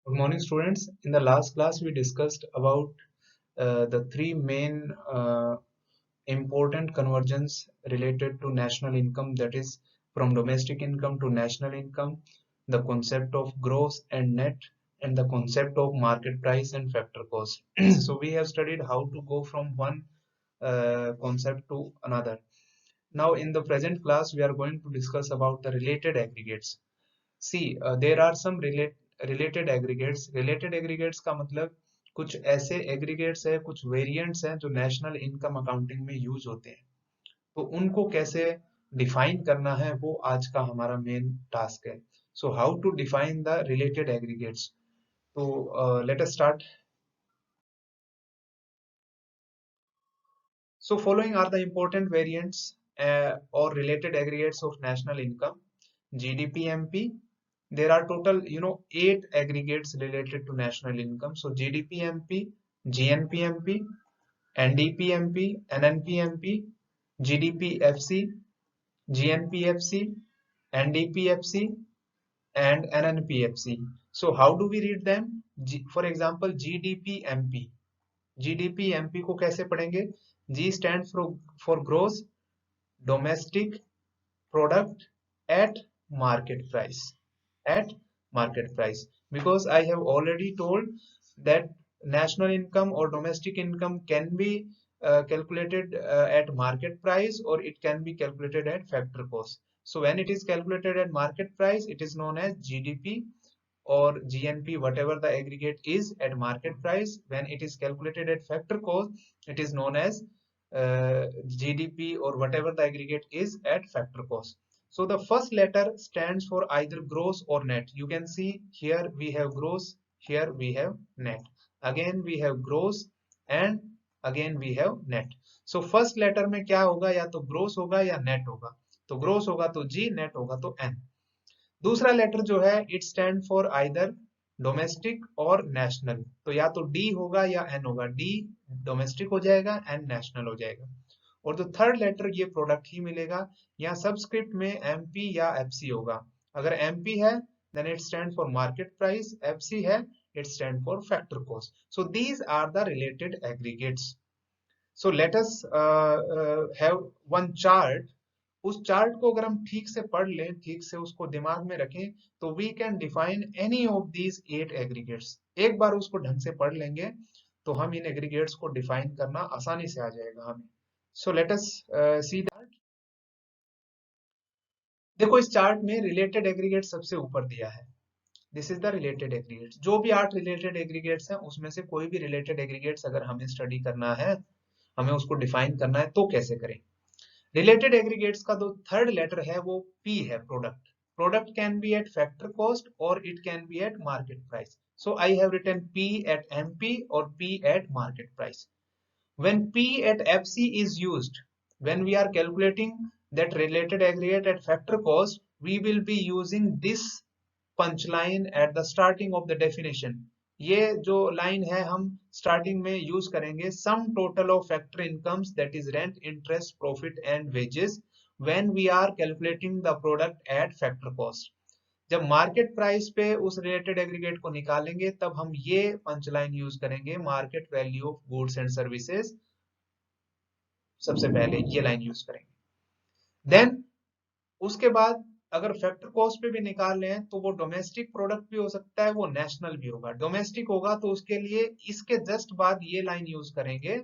Good morning, students. In the last class, we discussed about the three main important conversions related to national income, that is, from domestic income to national income, the concept of gross and net, and the concept of market price and factor cost. So, we have studied how to go from one concept to another. Now, in the present class, we are going to discuss about the related aggregates. See, there are some related aggregates. Related aggregates का मतलब कुछ ऐसे aggregates है, कुछ variants हैं जो national income accounting में use होते हैं. तो उनको कैसे define करना है वो आज का हमारा main task है. So how to define the related aggregates? तो let us start. So following are the important variants or related aggregates of national income. GDP-MP. There are total, 8 aggregates related to national income. So GDP-MP, GNP-MP, NDP-MP, NNP-MP, GDP-FC, GNP-FC, NDP-FC, and NNP-FC. So how do we read them? For example, GDP-MP. GDP-MP को कैसे पढ़ेंगे? G stands for gross domestic product at market price. At market price, because I have already told that national income or domestic income can be calculated at market price, or it can be calculated at factor cost. So when it is calculated at market price, it is known as GDP or GNP, whatever the aggregate is at market price. When it is calculated at factor cost, it is known as GDP or whatever the aggregate is at factor cost. So the first letter stands for either gross or net. You can see here we have gross, here we have net. Again we have gross and again we have net. So first letter में क्या होगा, या तो gross होगा या net होगा. तो gross होगा तो G, net होगा तो N. दूसरा लेटर जो है it stand for either domestic और नेशनल. तो या तो डी होगा या एन होगा. डी डोमेस्टिक हो जाएगा, एन नेशनल हो जाएगा. और जो थर्ड लेटर ये प्रोडक्ट ही मिलेगा. यहाँ सबस्क्रिप्ट में एमपी या एफसी होगा. अगर एमपी है then it stand for market price, FC है it stand for factor cost. So these are the related aggregates. So let us have one chart. उस चार्ट को अगर हम ठीक से पढ़ लें, ठीक से उसको दिमाग में रखें, तो we can define any of these 8 aggregates. एक बार उसको ढंग से पढ़ लेंगे तो हम इन एग्रीगेट्स को डिफाइन करना आसानी से आ जाएगा हमें. सो लेट अस सी दैट. देखो इस चार्ट में रिलेटेड एग्रीगेट सबसे ऊपर दिया है. This is the related aggregates. जो भी 8 रिलेटेड एग्रीगेट्स हैं उसमें से कोई भी रिलेटेड एग्रीगेट्स अगर हमें स्टडी करना है, हमें उसको डिफाइन करना है, तो कैसे करें. रिलेटेड एग्रीगेट्स का जो थर्ड लेटर है वो P है, product. Product can be at factor cost और it can be at market price. So I have written P at MP और P at market price. When P at FC is used, when we are calculating that related aggregate at factor cost, we will be using this punch line at the starting of the definition. ये जो line है हम starting में use करेंगे. Sum total of factor incomes, that is rent, interest, profit and wages, when we are calculating the product at factor cost. जब market price पे उस related aggregate को निकालेंगे तब हम ये पंच लाइन यूज करेंगे, market value of goods and services. सबसे पहले ये लाइन यूज करेंगे. देन उसके बाद अगर फैक्टर कॉस्ट पे भी निकाल रहे हैं तो वो डोमेस्टिक प्रोडक्ट भी हो सकता है, वो नेशनल भी होगा. डोमेस्टिक होगा तो उसके लिए इसके जस्ट बाद ये लाइन यूज करेंगे,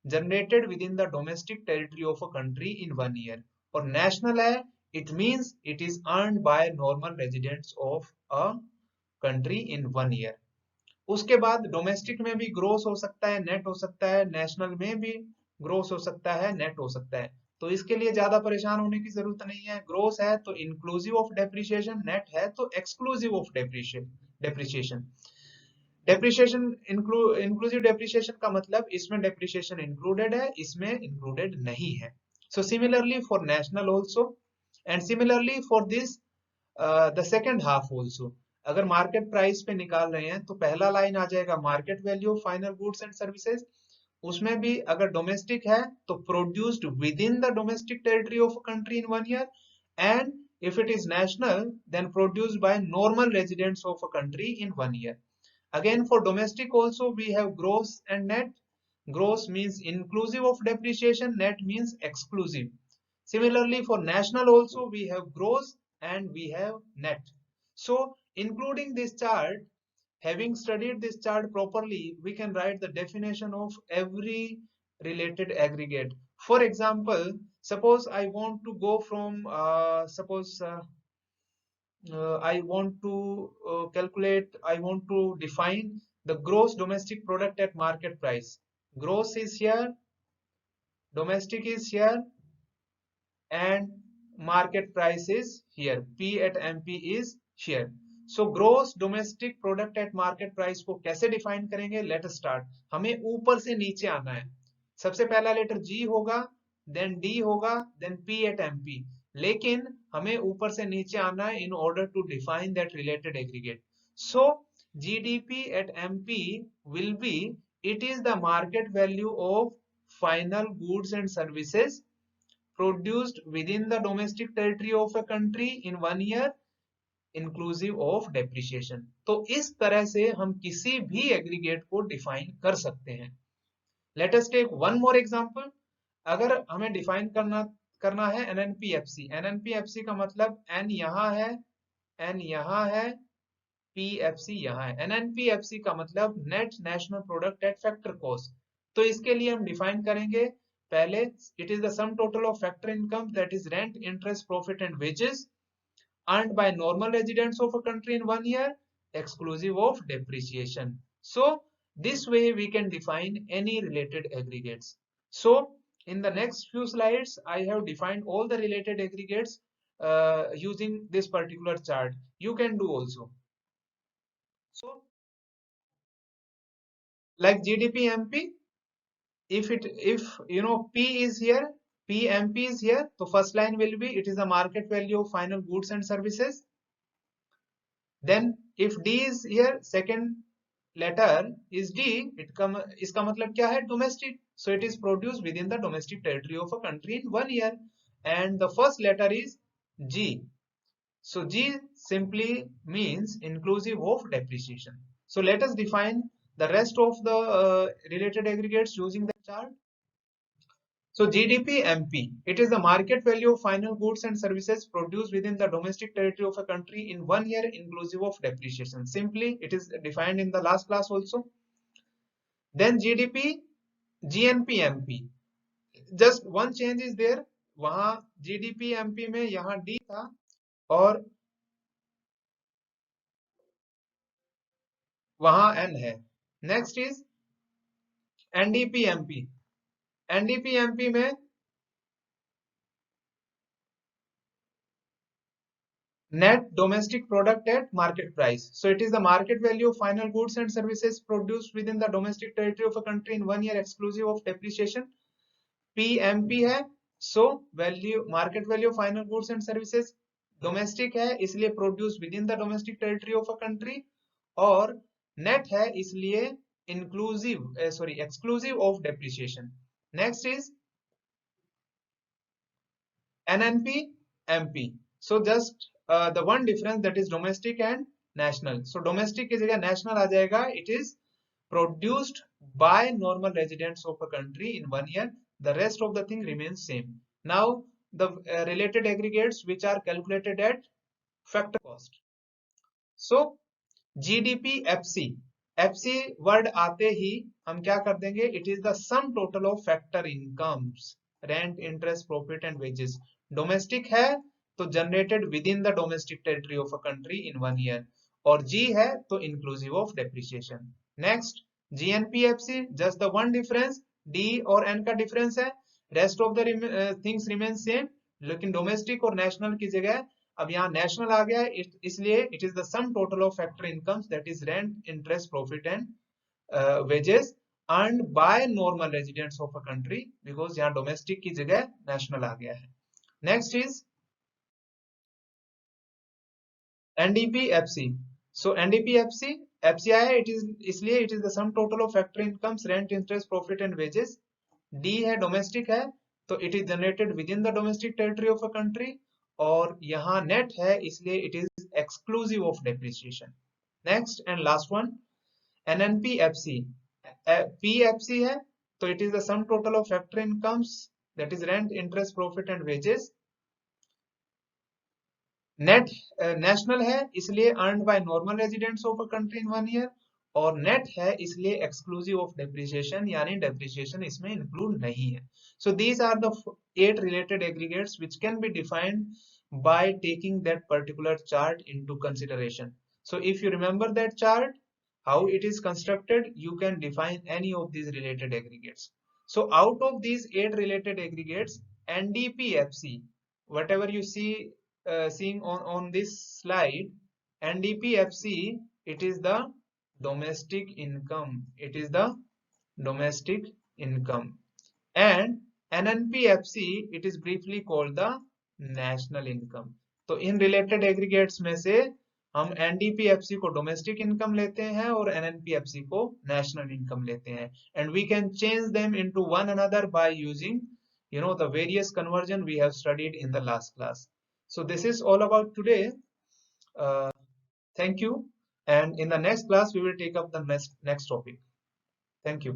generated with in the domestic territory of a country in 1 year. और नेशनल है, it means it is earned bye normal residents of a country in 1 year. उसके बाद डोमेस्टिक में भी ग्रोस हो सकता है, नेट हो सकता है, नेशनल में भी ग्रोस हो सकता है, नेट हो सकता है. तो इसके लिए ज्यादा परेशान होने की जरूरत नहीं है. ग्रोस है तो इंक्लूसिव ऑफ डेप्रिसिएशन, नेट है तो exclusive of depreciation. Depreciation inclusive depreciation का मतलब इसमें डेप्रिसिएशन इंक्लूडेड है, इसमें इंक्लूडेड नहीं है. So similarly for national also and similarly for this the second half also. अगर मार्केट प्राइस पे निकाल रहे हैं तो पहला लाइन आ जाएगा market value of final goods and services. उसमें भी अगर डोमेस्टिक है तो produced with in the domestic territory of a country in 1 year, and if it is national then produced by normal residents of a country in 1 year. Again, for domestic also we have gross and net. Gross means inclusive of depreciation, net means exclusive. Similarly, for national also we have gross and we have net. So including this chart, having studied this chart properly, we can write the definition of every related aggregate. For example, suppose I want to go from I want to I want to define the gross domestic product at market price. Gross is here, domestic is here, and market price is here. P at MP is here. So gross domestic product at market price को कैसे define करेंगे? Let us start. हमें ऊपर से नीचे आना है. सबसे पहला लेटर G होगा, then D होगा, then P at MP. लेकिन हमें ऊपर से नीचे आना है in order to define that related aggregate. So GDP at MP will be, it is the market value of final goods and services produced within the domestic territory of a country in 1 year inclusive of depreciation. तो इस तरह से हम किसी भी aggregate को define कर सकते हैं. Let us take one more example. अगर हमें डिफाइन करना है NNPFC. NNPFC का मतलब N यहाँ है, N यहाँ है, PFC यहाँ है. NNPFC का मतलब net national product at factor cost. तो इसके लिए हम डिफाइन करेंगे पहले, it is the sum total of factor income, that is rent, interest, profit and wages earned by normal residents of a country in 1 year exclusive of depreciation. So this way we can define any related aggregates. So in the next few slides I have defined all the related aggregates using this particular chart. You can do also. So like GDP MP, if you know P is here, PMP is here, so first line will be, it is the market value of final goods and services. Then if D is here, second letter is D, इसका मतलब क्या है? Domestic. So it is produced within the domestic territory of a country in 1 year. And the first letter is G. So G simply means inclusive of depreciation. So let us define the rest of the related aggregates using the chart. So GDP MP, it is the market value of final goods and services produced within the domestic territory of a country in 1 year inclusive of depreciation. Simply it is defined in the last class also. Then GDP GNP MP, just one change is there. वहां GDP MP में यहाँ D था और वहां N है. Next is NDP MP. NDP MP में net domestic product at market price. So it is the market value of final goods and services produced within the domestic territory of a country in 1 year exclusive of depreciation. PMP है, so value market value of final goods and services domestic है, इसलिए produced within the domestic territory of a country, और net है इसलिए exclusive of depreciation. Next is NNP MP. So just the one difference, that is domestic and national. So domestic की जगह national आ जाएगा. It is produced by normal residents of a country in 1 year. The rest of the thing remains same. Now the related aggregates which are calculated at factor cost. So GDP FC. FC word आते ही हम क्या कर देंगे? It is the sum total of factor incomes, rent, interest, profit and wages. Domestic है तो generated within the domestic territory of a country in 1 year, और G है तो inclusive of depreciation. Next GNPFC, just the one difference, D और N का difference है, rest of the things remain same, लेकिन domestic और national की जगह अब यहाँ national आ गया, इसलिए it is the sum total of factor incomes, that is rent, interest, profit and wages earned by normal residents of a country, because यहाँ domestic की जगह national आ गया है. Next is NDPFC. So NDPFC FC आया, it is इसलिए it is the sum total of factor incomes, rent, interest, profit and wages. D है domestic है तो it is generated within the domestic territory of a country, और यहाँ net है इसलिए it is exclusive of depreciation. Next and last one, NNPFC, PFC है तो it is the sum total of factor incomes, that is rent, interest, profit and wages. Net national है इसलिए earned by normal residents of a country in 1 year, और net है इसलिए exclusive of depreciation, यानी depreciation इसमें include नहीं है. So these are the 8 related aggregates which can be defined by taking that particular chart into consideration. So if you remember that chart, how it is constructed, you can define any of these related aggregates. So out of these 8 related aggregates, NDPFC, whatever you see seeing on this slide, NDPFC, it is the domestic income, it is the domestic income, and NNPFC, it is briefly called the national income. तो in related aggregates में से हम NDPFC को domestic income लेते हैं और एनएनपीएफसी को national income लेते हैं, and we can change them into one another by using the various conversion we have studied in the last class. So this is all about today. Thank you, and in the next class we will take up the next topic. Thank you.